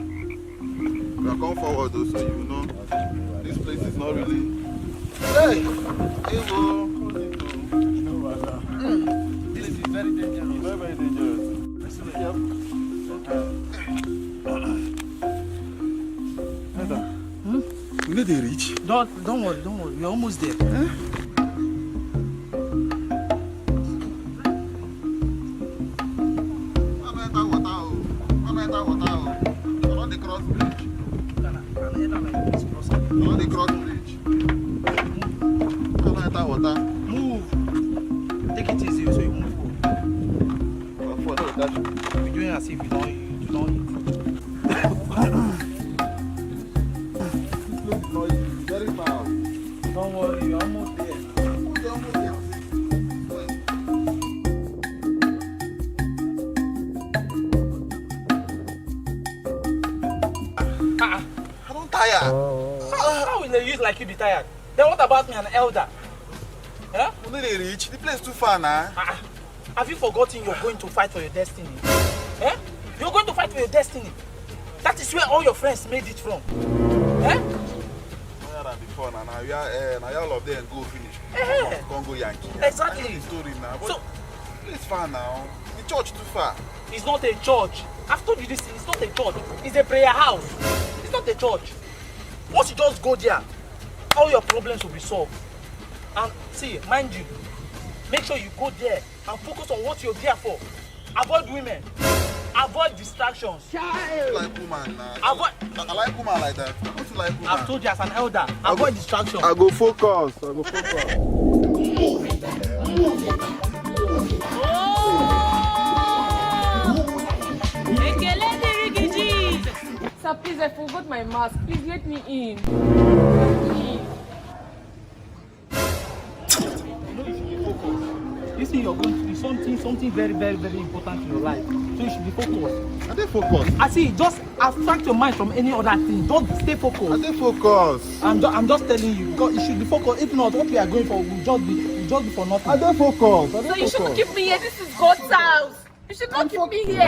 Now come forward though, so you know this place is not really. Hey! Hey, bro. This is very dangerous. Very, very dangerous. Yep. We need to reach. Don't worry. We're almost there. Huh? Move. Take it easy so you won't fall. We're doing as if you don't eat. Very far. Don't worry, you're almost there. I don't tired. How will they use like you be tired? Then what about me, an elder? Huh? We need to reach. The place is too far now. Have you forgotten you're going to fight for your destiny? Eh? You're going to fight for your destiny. That is where all your friends made it from. Eh? More than before now. Now all of them go finish. Congo Yankee. Exactly. I know the story now. But So, it's far now. The church too far. it's not a church. I've told you this, it's not a church. It's a prayer house. It's not a church. Once you just go there, all your problems will be solved. And see, mind you, make sure you go there and focus on what you're there for. Avoid women. Avoid distractions. I like woman now. I like woman like that. I want to like woman. I've told you as an elder, avoid distractions. I go focus. Sir, please, I forgot my mask. Please let me in. Please. You see, you're going to do something very, very, very important in your life. So you should be focused. I dey focus. I see, just abstract your mind from any other thing. Just stay focused. I dey focus. I'm just telling you, because you should be focused. If not, what we are going for will just be for nothing. I dey focus. So you shouldn't keep me here. This is God's house. You should not keep me here.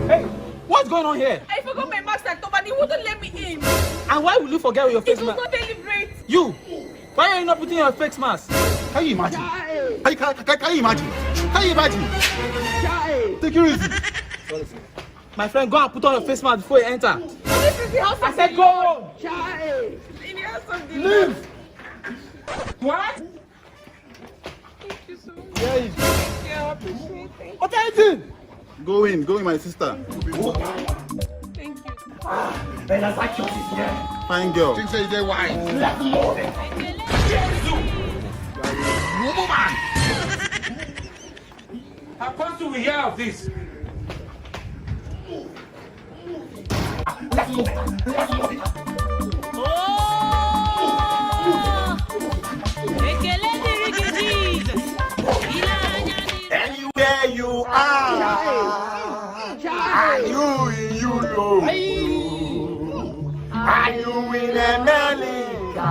Hey, what's going on here? I forgot my mask at home and he wouldn't let me in. And why will you forget your It face was mask? not deliberate. You, why are you not putting your face mask? Can you imagine? Can you imagine? Can you imagine? Take it easy. My friend, go and put on your face mask before you enter. This is the house I said go! In the house of the Lord. Leave! What? Thank you so much. Where is Yeah, I appreciate it. What are you doing? Go in, my sister. Thank you. Fine girl. Think say they wise. Woman! How come do we hear of this? Anywhere you are, are you in Europe? Are you in America?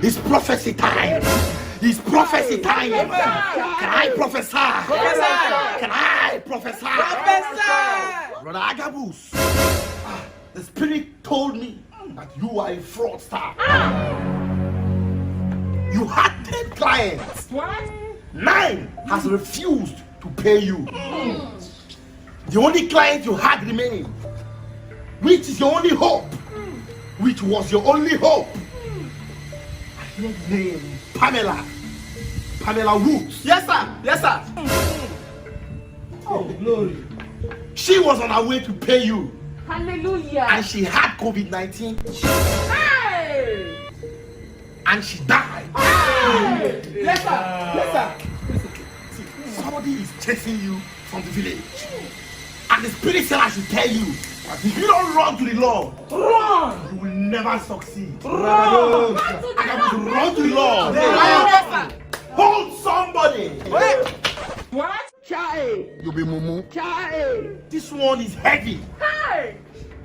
It's prophecy time. It's prophecy time. Can I prophesy? Can I prophesy? Brother Agabus, the spirit told me that you are a fraudster. You had 10 clients. What? 9 has refused to pay you. The only client you had remaining, which is your only hope, which was your only hope, I hear the name Pamela Woods. Yes, sir. Yes, sir. Oh, glory. She was on her way to pay you, Hallelujah. and she had COVID-19, Hey! and she died. Hey! Yes, sir. Yes, sir. See, somebody is chasing you from the village, and the spirit said I should tell you that if you don't run to the Lord, Run! you will never succeed. Run! I have to run to the Lord. Yes, sir. Hold somebody. What? You be mumu. This one is heavy.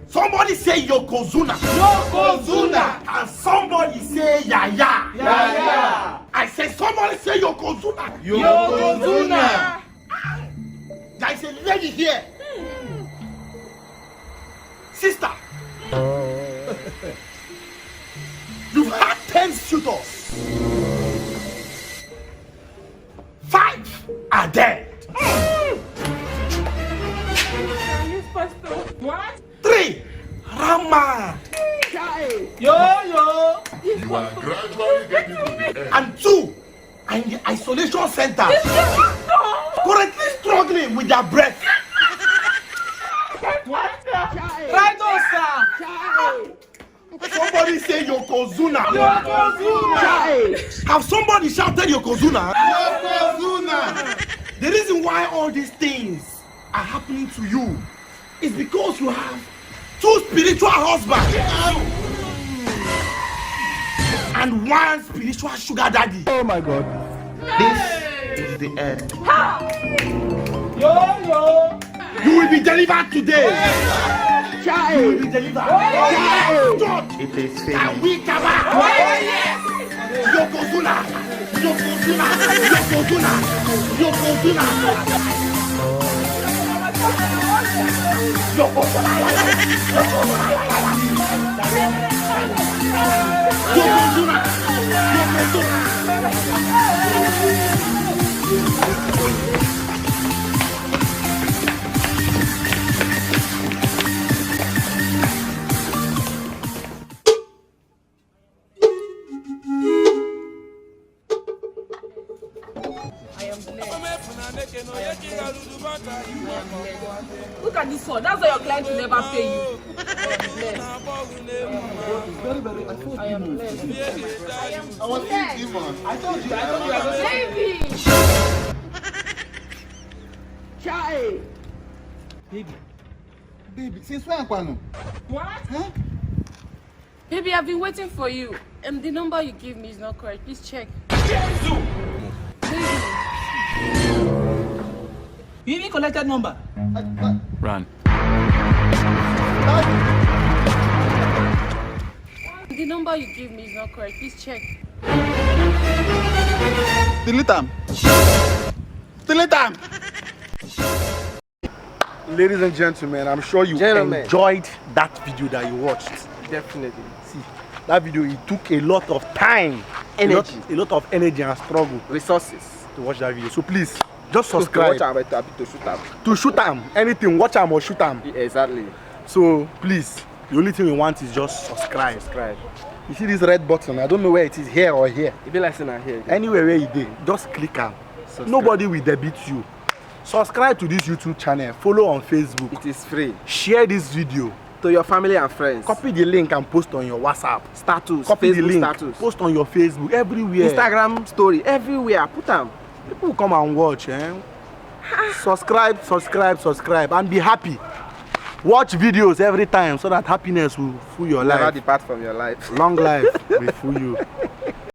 Somebody say Yokozuna. Yokozuna. And somebody say Yaya. Yaya. I said somebody say Yokozuna. Yokozuna. There is a lady here. Sister. You've had 10 suitors. 5 are dead. Yes, Pastor. What? 3 Rama. Yo. You are gradually getting to the end. And 2 are in the isolation center. Currently struggling with their breath. Right on, sir. Somebody say Yokozuna. Yokozuna. Have somebody shouted Yokozuna? Yokozuna. The reason why all these things are happening to you is because you have 2 spiritual husbands and 1 spiritual sugar daddy. Oh my God. This is the end. Yo. You will be delivered today. You will be delivered. It is And finished. we come back. Yokozuna. Yokozuna. Yokozuna. Yokozuna. Yokozuna. Look at this one. That's why your client will never pay you. I am blessed. I was in demon. I told you. I told you. Baby. Baby, since when, Kwano? What? Huh? Baby, I've been waiting for you. The number you gave me is not correct. Please check. Baby. You even collected number. Run. The number you gave me is not correct. Please check. Delete them. Delete them. Ladies and gentlemen, I'm sure you enjoyed that video that you watched. Definitely. See, that video, it took a lot of time, Energy. a lot of energy and struggle Resources. to watch that video. So please, just subscribe. Watch am to shoot am. To shoot them, anything, watch them or shoot them. Exactly. So please, the only thing we want is just subscribe. Subscribe. You see this red button? I don't know where it is, here or here. It be like saying here. Anywhere where you did, just click am. Nobody will debit you. Subscribe to this YouTube channel. Follow on Facebook. It is free. Share this video. To your family and friends. Copy the link and post on your WhatsApp. Status. Copy Facebook the link. status. Post on your Facebook. Everywhere. Instagram story. Everywhere. Put them. People will come and watch. Subscribe, and be happy. Watch videos every time so that happiness will fill your Never life. depart from your life. Long life will fool you.